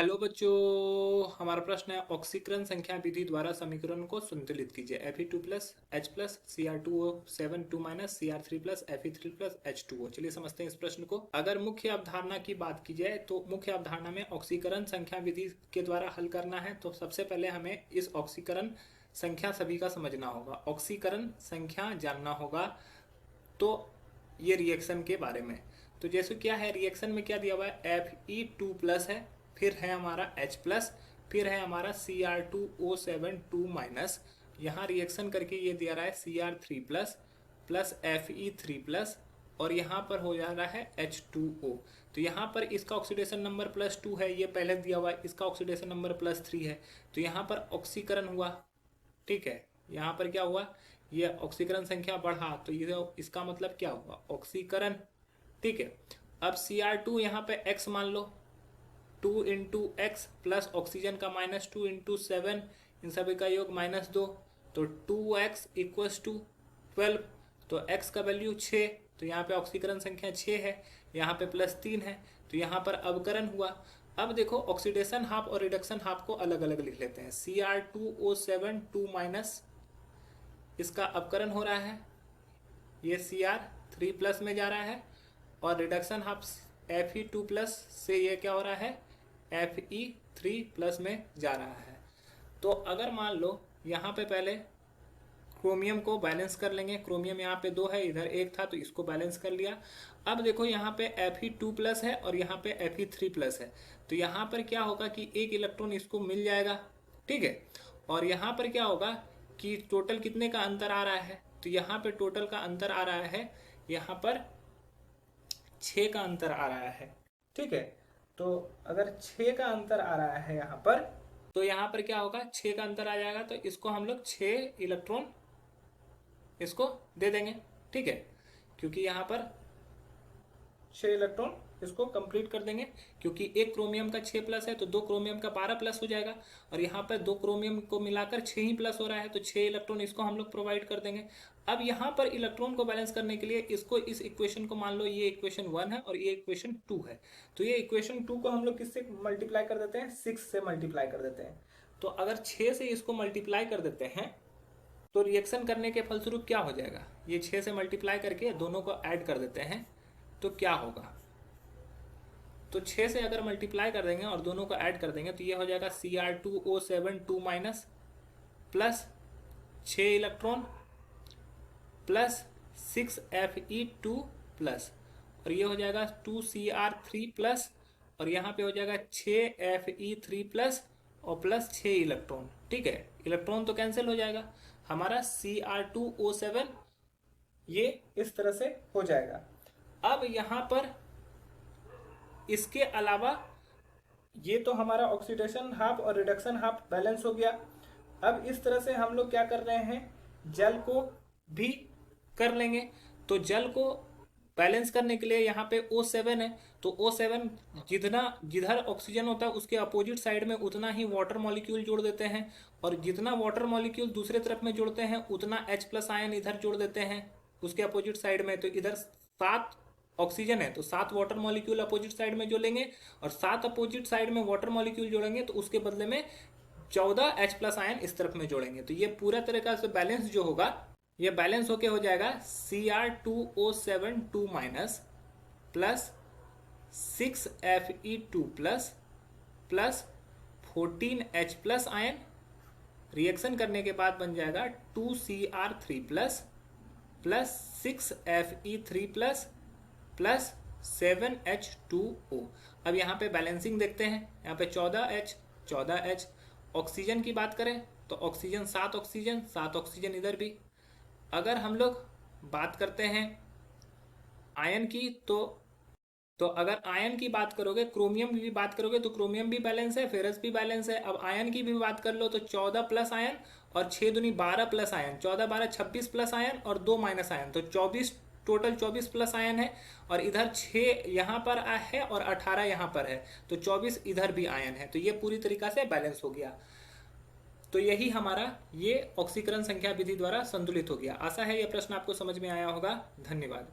Hello बच्चों, हमारा प्रश्न है ऑक्सीकरण संख्या विधि द्वारा समीकरण को संतुलित कीजिए। Fe2 plus H plus Cr2O7 2 minus Cr3 plus Fe3 plus H2O। चलिए समझते हैं इस प्रश्न को। अगर मुख्य अवधारणा की बात की जाए तो मुख्य अवधारणा में ऑक्सीकरण संख्या विधि के द्वारा हल करना है। तो सबसे पहले हमें इस ऑक्सीकरण संख्या सभी का समझना होगा, ऑक्सीकरण संख्या जानना होगा। तो ये रिएक्शन के बारे में, तो जैसे क्या है, रिएक्शन में क्या दिया हुआ है, Fe2 प्लस है, फिर है हमारा H प्लस, फिर है हमारा Cr2O7 2 माइनस, यहाँ रिएक्शन करके ये दिया रहा है Cr3 plus plus Fe3 plus, और यहाँ पर हो जा रहा है H2O। तो यहाँ पर इसका ऑक्सीडेशन नंबर +2 है, ये पहले दिया हुआ है, इसका ऑक्सीडेशन नंबर +3 है। तो यहाँ पर ऑक्सीकरण हुआ, ठीक है, यहाँ पर क्या हुआ, ये ऑक्सीकरण संख्या बढ़ा, तो ये इसका मतलब क्या हुआ, ऑक्सीकरण, ठीक है। अब Cr2 यहाँ पे x मान लो, 2 इंटू एक्स प्लस ऑक्सीजन का -2 इंटू 7, इन सभी का योग -2, तो 2x इक्वस टू 12। तो x का वैल्यू 6, तो यहाँ पे ऑक्सीकरण संख्या 6 है, यहाँ पे +3 है, तो यहाँ पर अवकरण हुआ। अब देखो ऑक्सीडेशन हाफ और रिडक्शन हाफ को अलग अलग लिख लेते हैं। Cr2O7 2 माइनस, इसका अवकरण हो रहा है, ये Cr3 प्लस में जा रहा है, और रिडक्शन हाफ Fe2 प्लस से ये क्या हो रहा है, Fe3 प्लस में जा रहा है। तो अगर मान लो यहाँ पे पहले क्रोमियम को बैलेंस कर लेंगे, क्रोमियम यहाँ पे 2 है, इधर 1 था, तो इसको बैलेंस कर लिया। अब देखो यहाँ पे Fe2 प्लस है और यहाँ पे Fe3 प्लस है, तो यहाँ पर क्या होगा कि एक इलेक्ट्रॉन इसको मिल जाएगा, ठीक है। और यहाँ पर क्या होगा कि टोटल कितने का अंतर आ रहा है, तो यहाँ पे टोटल का अंतर आ रहा है, यहाँ पर 6 का अंतर आ रहा है, ठीक है। तो अगर 6 का अंतर आ रहा है यहाँ पर, तो यहाँ पर क्या होगा, 6 का अंतर आ जाएगा, तो इसको हम लोग 6 इलेक्ट्रॉन इसको दे देंगे, ठीक है, क्योंकि यहाँ पर 6 इलेक्ट्रॉन इसको कंप्लीट कर देंगे, क्योंकि एक क्रोमियम का 6 प्लस है, तो 2 क्रोमियम का 12 प्लस हो जाएगा, और यहाँ पर 2 क्रोमियम को मिलाकर 6 ही प्लस हो रहा है, तो 6 इलेक्ट्रॉन इसको हम लोग प्रोवाइड कर देंगे। अब यहाँ पर इलेक्ट्रॉन को बैलेंस करने के लिए इसको, इस इक्वेशन को मान लो ये इक्वेशन 1 है और ये इक्वेशन 2 है, तो ये इक्वेशन 2 को हम लोग किससे मल्टीप्लाई कर देते हैं, 6 से मल्टीप्लाई कर देते हैं। तो अगर 6 से इसको मल्टीप्लाई कर देते हैं तो रिएक्शन करने के फलस्वरूप क्या हो जाएगा, ये 6 से मल्टीप्लाई करके दोनों को ऐड कर देते हैं, तो क्या होगा, तो 6 से अगर मल्टीप्लाई कर देंगे और दोनों को ऐड कर देंगे, तो ये हो जाएगा Cr2O7 2 minus plus 6 electron plus 6 Fe2 plus, और ये हो जाएगा 2Cr3 प्लस, और यहाँ पे हो जाएगा 6 Fe3 प्लस और प्लस 6 इलेक्ट्रॉन, ठीक है। इलेक्ट्रॉन तो कैंसिल हो जाएगा, हमारा Cr2O7 ये इस तरह से हो जाएगा। अब यहाँ पर इसके अलावा ये तो हमारा ऑक्सीडेशन हाफ और रिडक्शन हाफ बैलेंस हो गया। अब इस तरह से हम लोग क्या कर रहे हैं, जल को भी कर लेंगे। तो जल को बैलेंस करने के लिए यहाँ पे O7 है, तो O7 जिधर ऑक्सीजन होता है उसके अपोजिट साइड में उतना ही वाटर मॉलिक्यूल जोड़ देते हैं, और जितना वाटर मॉलिक्यूल दूसरे तरफ में जोड़ते हैं उतना H प्लस आयन इधर जोड़ देते हैं उसके अपोजिट साइड में। तो इधर 7 ऑक्सीजन है, तो 7 वाटर मॉलिक्यूल अपोजिट साइड में जोड़ेंगे, और 7 अपोजिट साइड में वाटर मॉलिक्यूल जोड़ेंगे, तो उसके बदले में 14 H प्लस आयन इस तरफ में जोड़ेंगे। तो ये पूरा तरीका से बैलेंस जो होगा, ये बैलेंस होके हो जाएगा Cr2O7 2 minus plus 6 Fe2 plus plus 14 H plus ion, reaction करने के बाद बन जाएगा 2Cr3 plus plus 6 Fe3 plus plus 7H2O। अब यहाँ पे बैलेंसिंग देखते हैं, यहाँ पे 14H ऑक्सीजन की बात करें तो ऑक्सीजन 7 ऑक्सीजन 7 ऑक्सीजन इधर भी। अगर हम लोग बात करते हैं आयन की, तो अगर आयन की बात करोगे, क्रोमियम की भी बात करोगे, तो क्रोमियम भी बैलेंस है, फेरस भी बैलेंस है। अब आयन की भी बात कर लो तो 14 प्लस आयन और 6 दूनी 12 प्लस आयन, 14 12 26 प्लस आयन और 2 माइनस आयन, तो 24, टोटल 24 प्लस आयन है। और इधर 6 यहाँ पर है और 18 यहाँ पर है, तो 24 इधर भी आयन है। तो ये पूरी तरीका से बैलेंस हो गया। तो यही हमारा ये ऑक्सीकरण संख्या विधि द्वारा संतुलित हो गया। आशा है ये प्रश्न आपको समझ में आया होगा। धन्यवाद।